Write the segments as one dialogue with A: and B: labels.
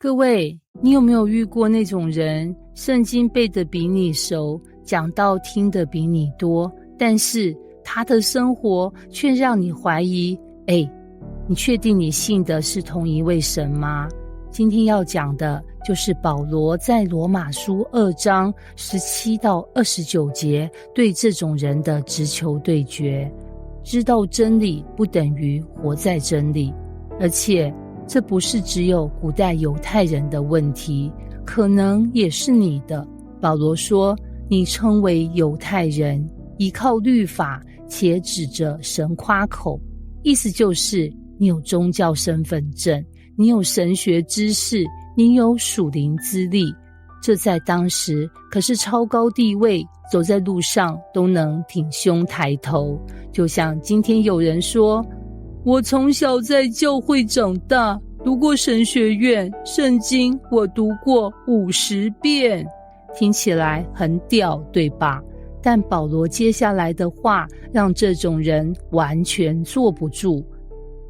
A: 各位，你有没有遇过那种人，圣经背得比你熟，讲道听得比你多，但是他的生活却让你怀疑，你确定你信的是同一位神吗？今天要讲的就是保罗在罗马书2章17到29节对这种人的直球对决。知道真理不等于活在真理，而且这不是只有古代犹太人的问题，可能也是你的。保罗说，你称为犹太人，依靠律法，且指着神夸口，意思就是你有宗教身份证，你有神学知识，你有属灵资历，这在当时可是超高地位，走在路上都能挺胸抬头。就像今天有人说，我从小在教会长大，读过神学院，圣经我读过50遍，听起来很屌，对吧？但保罗接下来的话让这种人完全坐不住。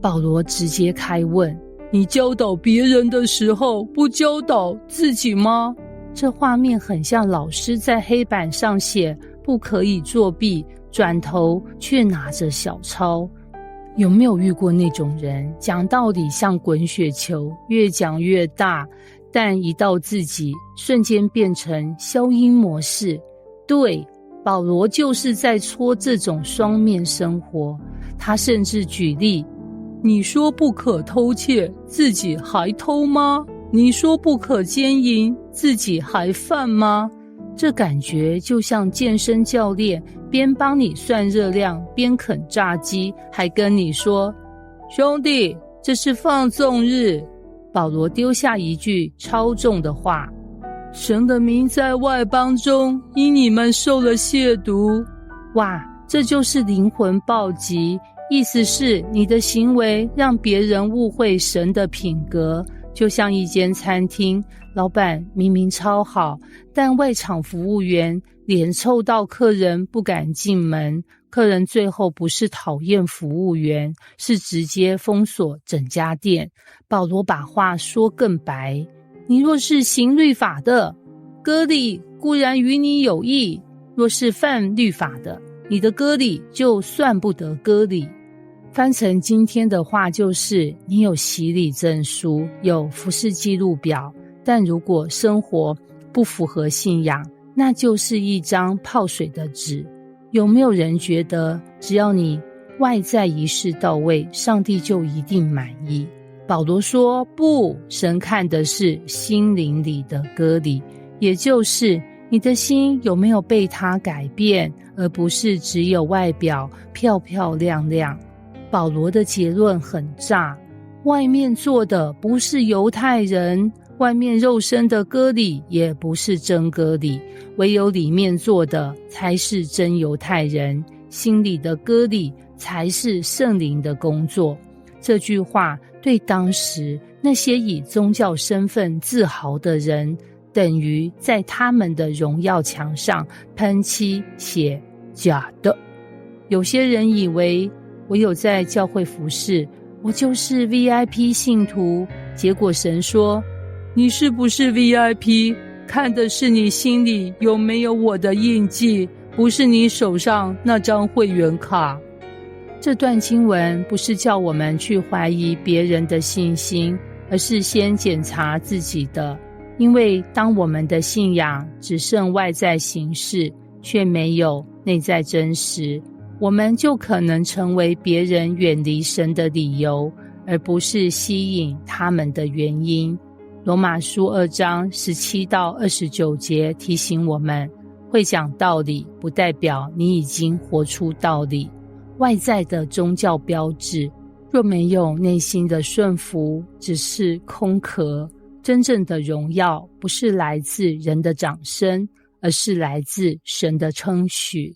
A: 保罗直接开问，你教导别人的时候不教导自己吗？这画面很像老师在黑板上写不可以作弊，转头却拿着小抄。有没有遇过那种人，讲道理像滚雪球，越讲越大，但一到自己瞬间变成消音模式？对，保罗就是在戳这种双面生活。他甚至举例，你说不可偷窃，自己还偷吗？你说不可奸淫，自己还犯吗？这感觉就像健身教练边帮你算热量，边啃炸鸡，还跟你说，兄弟，这是放纵日。保罗丢下一句超重的话，神的名在外邦中因你们受了亵渎。哇，这就是灵魂暴击，意思是你的行为让别人误会神的品格。就像一间餐厅，老板明明超好，但外场服务员脸臭到客人不敢进门，客人最后不是讨厌服务员，是直接封锁整家店。保罗把话说更白，你若是行律法的，割礼固然与你有益，若是犯律法的，你的割礼就算不得割礼。翻成今天的话就是，你有洗礼证书，有服事记录表，但如果生活不符合信仰，那就是一张泡水的纸。有没有人觉得只要你外在仪式到位，上帝就一定满意？保罗说不，神看的是心灵里的割礼，也就是你的心有没有被他改变，而不是只有外表漂漂亮亮。保罗的结论很炸，外面做的不是犹太人，外面肉身的割礼也不是真割礼，唯有里面做的才是真犹太人，心里的割礼才是圣灵的工作。这句话对当时那些以宗教身份自豪的人，等于在他们的荣耀墙上喷漆写假的。有些人以为我有在教会服侍，我就是 VIP 信徒，结果神说，你是不是 VIP， 看的是你心里有没有我的印记，不是你手上那张会员卡。这段经文不是叫我们去怀疑别人的信心，而是先检查自己的。因为当我们的信仰只剩外在形式，却没有内在真实，我们就可能成为别人远离神的理由，而不是吸引他们的原因。罗马书2章17到29节提醒我们，会讲道理不代表你已经活出道理。外在的宗教标志若没有内心的顺服，只是空壳。真正的荣耀不是来自人的掌声，而是来自神的称许。